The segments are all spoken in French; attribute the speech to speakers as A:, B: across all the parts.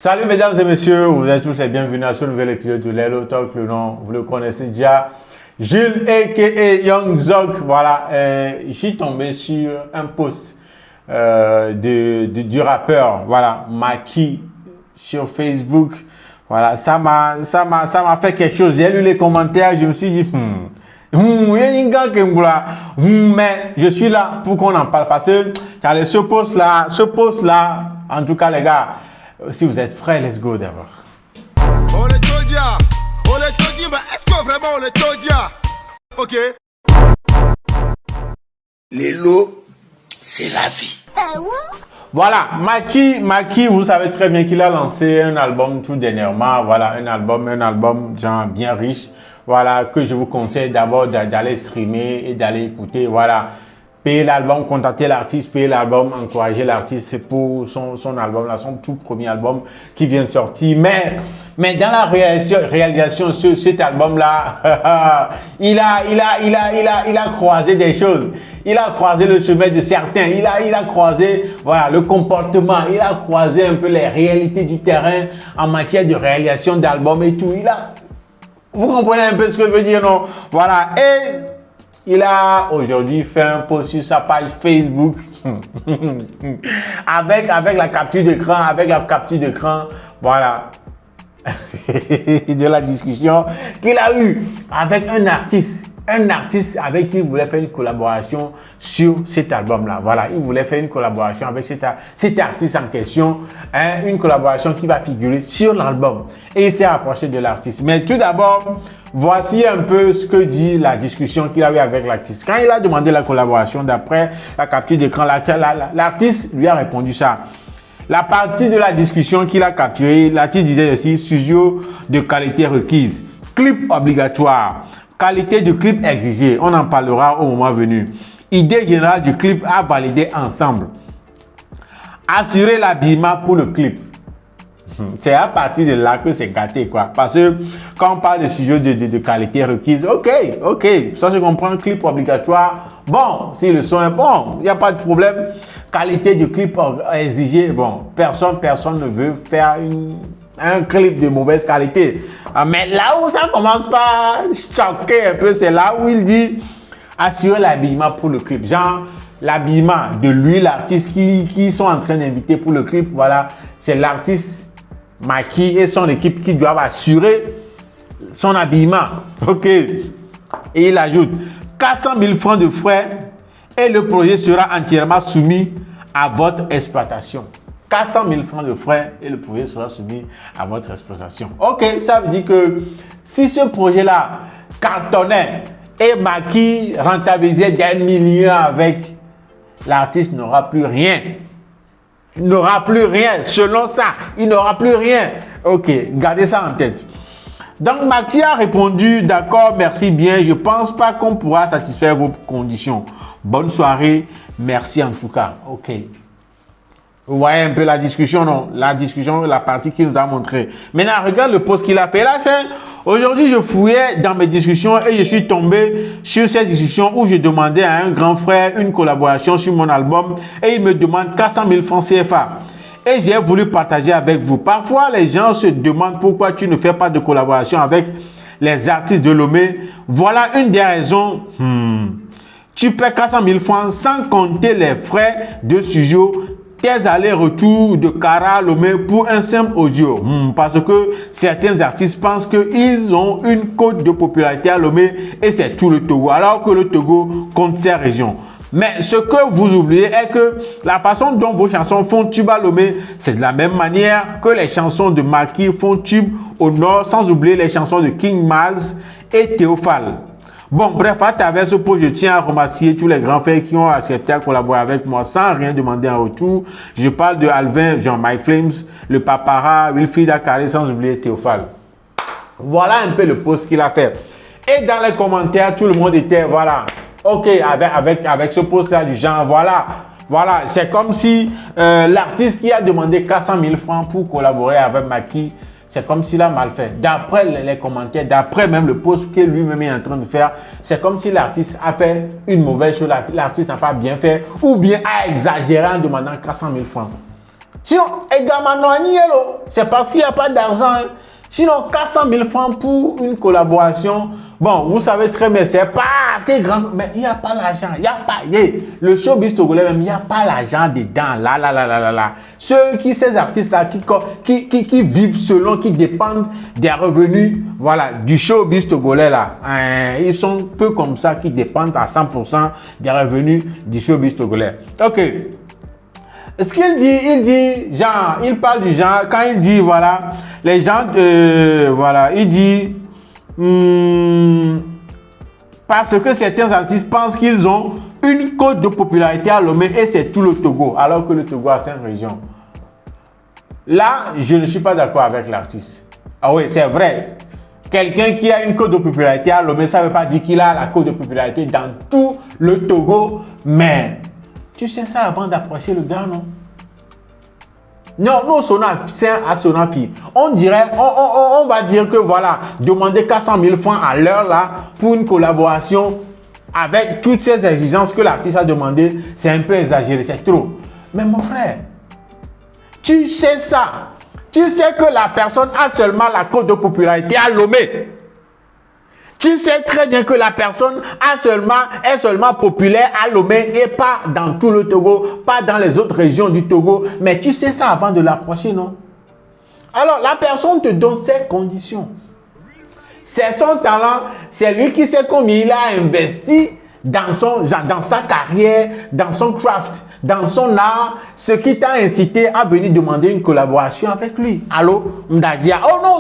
A: Salut mesdames et messieurs, vous êtes tous les bienvenus à ce nouvel épisode de Lelo Talk. Le nom, vous le connaissez déjà, Jules aka Young Zog. Voilà, je suis tombé sur un post du rappeur, voilà, Maki sur Facebook. Voilà, ça m'a fait quelque chose. J'ai lu les commentaires, je me suis dit, mais je suis là pour qu'on en parle parce que ce post là, en tout cas les gars. Si vous êtes frais, let's go d'abord.
B: On est Todia, mais est-ce que vraiment on est Todia? Ok.
C: Les lots, c'est la vie.
A: Voilà, Maki, vous savez très bien qu'il a lancé un album tout dernièrement. Voilà, un album genre bien riche. Voilà, que je vous conseille d'abord d'aller streamer et d'aller écouter. Voilà. Payer l'album, contacter l'artiste, payer l'album, encourager l'artiste pour son album, là, son tout premier album qui vient de sortir. Mais dans la réalisation, cet album-là, il a croisé des choses. Il a croisé le chemin de certains. Il a croisé, voilà, le comportement. Il a croisé un peu les réalités du terrain en matière de réalisation d'albums et tout. Vous comprenez un peu ce que je veux dire, non? Voilà. Et il a aujourd'hui fait un post sur sa page Facebook avec la capture d'écran, voilà, de la discussion qu'il a eue avec un artiste avec qui il voulait faire une collaboration sur cet album-là. Voilà, il voulait faire une collaboration avec cet artiste en question, hein, une collaboration qui va figurer sur l'album. Et il s'est approché de l'artiste. Mais tout d'abord, voici un peu ce que dit la discussion qu'il a eu avec l'artiste. Quand il a demandé la collaboration, d'après la capture d'écran, l'artiste lui a répondu ça. La partie de la discussion qu'il a capturée, l'artiste disait aussi studio de qualité requise, clip obligatoire, qualité de clip exigée. On en parlera au moment venu. Idée générale du clip à valider ensemble. Assurer l'habillement pour le clip. C'est à partir de là que c'est gâté, quoi. Parce que quand on parle de sujet de qualité requise, ok, ça se comprend, clip obligatoire. Bon, si le son est bon, il n'y a pas de problème. Qualité de clip exigée, bon, personne ne veut faire un clip de mauvaise qualité. Mais là où ça commence par choquer un peu, c'est là où il dit assurer l'habillement pour le clip. Genre, l'habillement de lui, l'artiste qui sont en train d'inviter pour le clip, voilà, c'est l'artiste Maki et son équipe qui doivent assurer son habillement. Ok. Et il ajoute 400 000 francs de frais et le projet sera entièrement soumis à votre exploitation. 400 000 francs de frais et le projet sera soumis à votre exploitation. Ok, ça veut dire que si ce projet-là cartonnait et Maki rentabilisait des millions avec, l'artiste n'aura plus rien. Il n'aura plus rien. Selon ça, il n'aura plus rien. Ok, gardez ça en tête. Donc, Maki a répondu, d'accord, merci bien. Je ne pense pas qu'on pourra satisfaire vos conditions. Bonne soirée. Merci en tout cas. Ok. Vous voyez un peu la discussion, non? La discussion, la partie qu'il nous a montré. Maintenant, regarde le post qu'il a fait. Là, aujourd'hui, je fouillais dans mes discussions et je suis tombé sur cette discussion où je demandais à un grand frère une collaboration sur mon album et il me demande 400 000 francs CFA. Et j'ai voulu partager avec vous. Parfois, les gens se demandent pourquoi tu ne fais pas de collaboration avec les artistes de Lomé. Voilà une des raisons. Tu paies 400 000 francs sans compter les frais de studio, tes allers-retours de Cara à Lomé pour un simple audio. Parce que certains artistes pensent qu'ils ont une cote de popularité à Lomé et c'est tout le Togo, alors que le Togo compte ses régions. Mais ce que vous oubliez est que la façon dont vos chansons font tube à Lomé, c'est de la même manière que les chansons de Maki font tube au nord, sans oublier les chansons de King Maz et Théophile. Bon, bref, à travers ce pot, je tiens à remercier tous les grands frères qui ont accepté à collaborer avec moi sans rien demander en retour. Je parle de Alvin, Jean-Mike Flames, le Papara, Wilfried Akari, sans oublier Théophile. Voilà un peu le post qu'il a fait. Et dans les commentaires, tout le monde était, voilà, ok, avec ce post-là du genre, voilà, c'est comme si l'artiste qui a demandé 400 000 francs pour collaborer avec Maki, c'est comme s'il a mal fait. D'après les commentaires, d'après même le post que lui-même est en train de faire, c'est comme si l'artiste a fait une mauvaise chose, l'artiste n'a pas bien fait, ou bien a exagéré en demandant 400 000 francs. Sinon, également, c'est parce qu'il n'y a pas d'argent. Hein. Sinon, 400 000 francs pour une collaboration, bon, vous savez très bien, c'est pas assez grand, mais il n'y a pas l'argent. Il n'y a pas, le showbiz togolais même, il n'y a pas l'argent dedans. Là. Ces artistes-là qui vivent selon, qui dépendent des revenus, voilà, du showbiz togolais là. Ils sont peu comme ça, qui dépendent à 100% des revenus du showbiz togolais. Ok. Ce qu'il dit, genre, il parle du genre, quand il dit, voilà, les gens, voilà, il dit, parce que certains artistes pensent qu'ils ont une cote de popularité à Lomé et c'est tout le Togo, alors que le Togo a 5 régions. Là, je ne suis pas d'accord avec l'artiste. Ah oui, c'est vrai. Quelqu'un qui a une cote de popularité à Lomé, ça ne veut pas dire qu'il a la cote de popularité dans tout le Togo, mais... Tu sais ça avant d'approcher le gars, non? Non, nous, c'est à Sonafi. On dirait, on va dire que voilà, demander 400 000 francs à l'heure là pour une collaboration avec toutes ces exigences que l'artiste a demandé, c'est un peu exagéré, c'est trop. Mais mon frère, tu sais ça. Tu sais que la personne a seulement la cote de popularité à Lomé. Tu sais très bien que la personne est seulement populaire à Lomé et pas dans tout le Togo, pas dans les autres régions du Togo. Mais tu sais ça avant de l'approcher, non? Alors, la personne te donne ses conditions. C'est son talent, c'est lui qui sait combien il a investi dans sa carrière, dans son craft, dans son art, ce qui t'a incité à venir demander une collaboration avec lui. Allô, Mdadia. Oh non,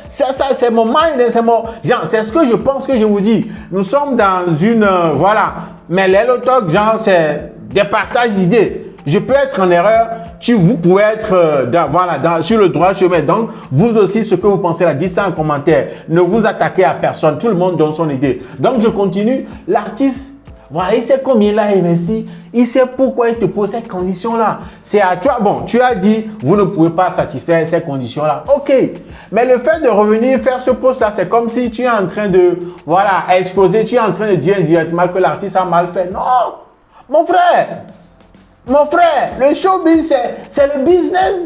A: c'est mon mind, c'est mon... Genre, c'est ce que je pense que je vous dis. Nous sommes dans une... voilà. Mais l'Hello Talk, genre, c'est des partages d'idées. Je peux être en erreur, vous pouvez être sur le droit chemin. Donc, vous aussi, ce que vous pensez là, dites ça en commentaire. Ne vous attaquez à personne. Tout le monde donne son idée. Donc, je continue. L'artiste, voilà, il sait combien il a investi. Il sait pourquoi il te pose ces conditions-là. C'est à toi. Bon, tu as dit, vous ne pouvez pas satisfaire ces conditions-là. OK. Mais le fait de revenir faire ce post-là, c'est comme si tu es en train de, voilà, exposer, tu es en train de dire indirectement que l'artiste a mal fait. Non, mon frère. Mon frère, le showbiz, c'est le business.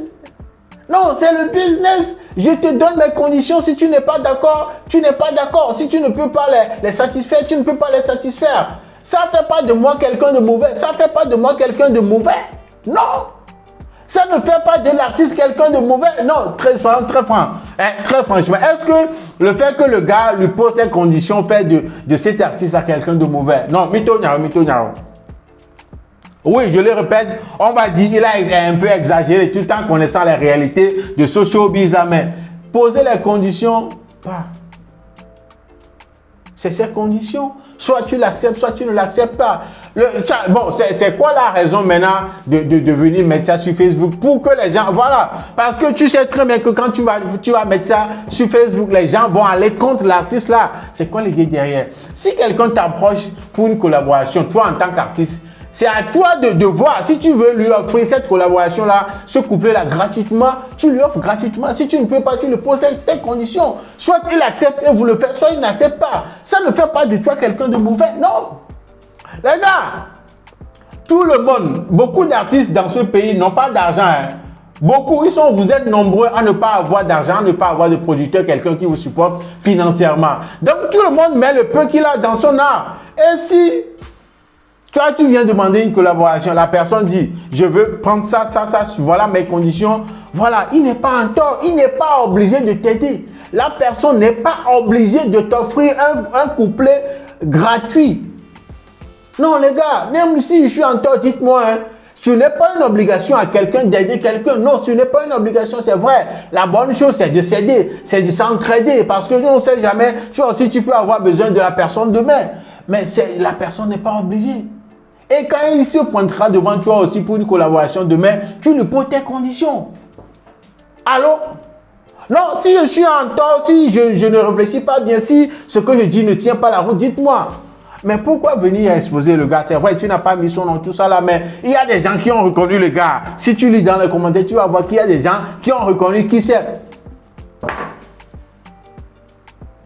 A: Non, c'est le business. Je te donne mes conditions. Si tu n'es pas d'accord, tu n'es pas d'accord. Si tu ne peux pas les satisfaire, tu ne peux pas les satisfaire. Ça ne fait pas de moi quelqu'un de mauvais. Ça ne fait pas de moi quelqu'un de mauvais. Non. Ça ne fait pas de l'artiste quelqu'un de mauvais. Non, très franchement. Est-ce que le fait que le gars lui pose ses conditions fait de cet artiste à quelqu'un de mauvais? Non, mytho nyaro. Oui, je le répète, on va dire qu'il a un peu exagéré tout le temps connaissant les réalités de ce showbiz là, mais poser les conditions, c'est ces conditions. Soit tu l'acceptes, soit tu ne l'acceptes pas. Bon, c'est quoi la raison maintenant de venir mettre ça sur Facebook pour que les gens, voilà, parce que tu sais très bien que quand tu vas mettre ça sur Facebook, les gens vont aller contre l'artiste là. C'est quoi l'idée derrière? Si quelqu'un t'approche pour une collaboration, toi en tant qu'artiste, c'est à toi de voir. Si tu veux lui offrir cette collaboration-là, ce couplet-là gratuitement, tu lui offres gratuitement. Si tu ne peux pas, tu lui poses tes conditions. Soit il accepte et vous le faites, soit il n'accepte pas. Ça ne fait pas de toi quelqu'un de mauvais. Non. Les gars, tout le monde, beaucoup d'artistes dans ce pays n'ont pas d'argent. Hein. Beaucoup, vous êtes nombreux à ne pas avoir d'argent, à ne pas avoir de producteur, quelqu'un qui vous supporte financièrement. Donc tout le monde met le peu qu'il a dans son art. Et si... Toi, tu viens demander une collaboration. La personne dit, je veux prendre ça, voilà mes conditions. Voilà, il n'est pas en tort. Il n'est pas obligé de t'aider. La personne n'est pas obligée de t'offrir un couplet gratuit. Non, les gars, même si je suis en tort, dites-moi. Hein, ce n'est pas une obligation à quelqu'un d'aider quelqu'un. Non, ce n'est pas une obligation, c'est vrai. La bonne chose, c'est de s'aider, c'est de s'entraider. Parce que nous, on ne sait jamais. Toi aussi, tu peux avoir besoin de la personne demain. Mais la personne n'est pas obligée. Et quand il se pointera devant toi aussi pour une collaboration demain, tu lui poses tes conditions. Allô? Non, si je suis en tort, si je ne réfléchis pas bien, si ce que je dis ne tient pas la route, dites-moi. Mais pourquoi venir exposer le gars? C'est vrai, tu n'as pas mis son nom, tout ça là, mais il y a des gens qui ont reconnu le gars. Si tu lis dans les commentaires, tu vas voir qu'il y a des gens qui ont reconnu qui c'est.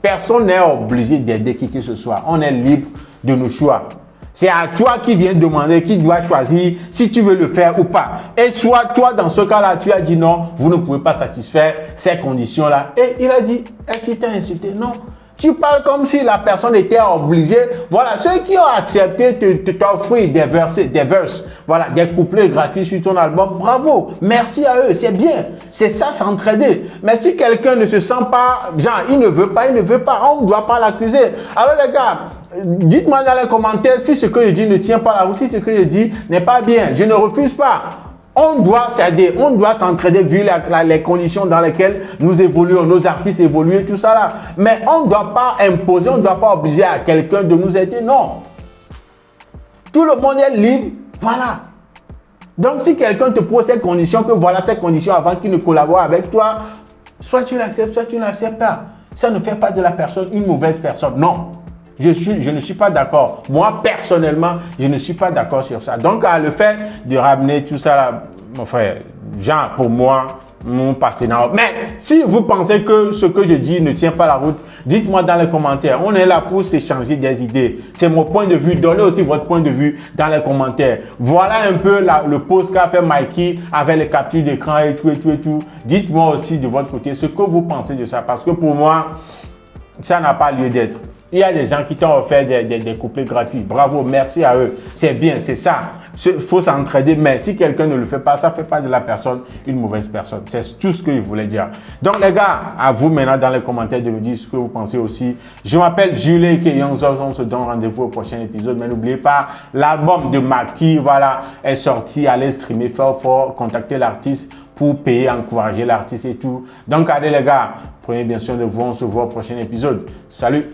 A: Personne n'est obligé d'aider qui que ce soit. On est libre de nos choix. C'est à toi qui viens demander, qui doit choisir si tu veux le faire ou pas. Et soit toi, dans ce cas-là, tu as dit non, vous ne pouvez pas satisfaire ces conditions-là. Et il a dit, est-ce qu'il t'a insulté? Non. Tu parles comme si la personne était obligée. Voilà, ceux qui ont accepté t'offrir des verses, voilà, des couplets gratuits sur ton album, bravo, merci à eux, c'est bien. C'est ça, s'entraider. Mais si quelqu'un ne se sent pas, genre, il ne veut pas, on ne doit pas l'accuser. Alors les gars, dites-moi dans les commentaires si ce que je dis ne tient pas la route, si ce que je dis n'est pas bien. Je ne refuse pas. On doit s'aider, on doit s'entraider vu les conditions dans lesquelles nous évoluons, nos artistes évoluent, tout ça là. Mais on ne doit pas imposer, on ne doit pas obliger à quelqu'un de nous aider, non. Tout le monde est libre, voilà. Donc si quelqu'un te pose ces conditions, que voilà ces conditions avant qu'il ne collabore avec toi, soit tu l'acceptes, soit tu ne l'acceptes pas. Ça ne fait pas de la personne une mauvaise personne, non. Je ne suis pas d'accord. Moi, personnellement, je ne suis pas d'accord sur ça. Donc, le fait de ramener tout ça là, mon frère, genre, pour moi, mon partenaire. Mais si vous pensez que ce que je dis ne tient pas la route, dites-moi dans les commentaires. On est là pour s'échanger des idées. C'est mon point de vue. Donnez aussi votre point de vue dans les commentaires. Voilà un peu le post qu'a fait Mikey avec les captures d'écran et tout. Dites-moi aussi de votre côté ce que vous pensez de ça. Parce que pour moi, ça n'a pas lieu d'être. Il y a des gens qui t'ont offert des couplets gratuits. Bravo, merci à eux. C'est bien, c'est ça. Il faut s'entraider, mais si quelqu'un ne le fait pas, ça ne fait pas de la personne une mauvaise personne. C'est tout ce que je voulais dire. Donc les gars, à vous maintenant dans les commentaires de me dire ce que vous pensez aussi. Je m'appelle Jules Keyonzos, on se donne rendez-vous au prochain épisode. Mais n'oubliez pas, l'album de Mikey, voilà, est sorti. Allez streamer fort, contacter l'artiste pour payer, encourager l'artiste et tout. Donc allez les gars, prenez bien soin de vous, on se voit au prochain épisode. Salut!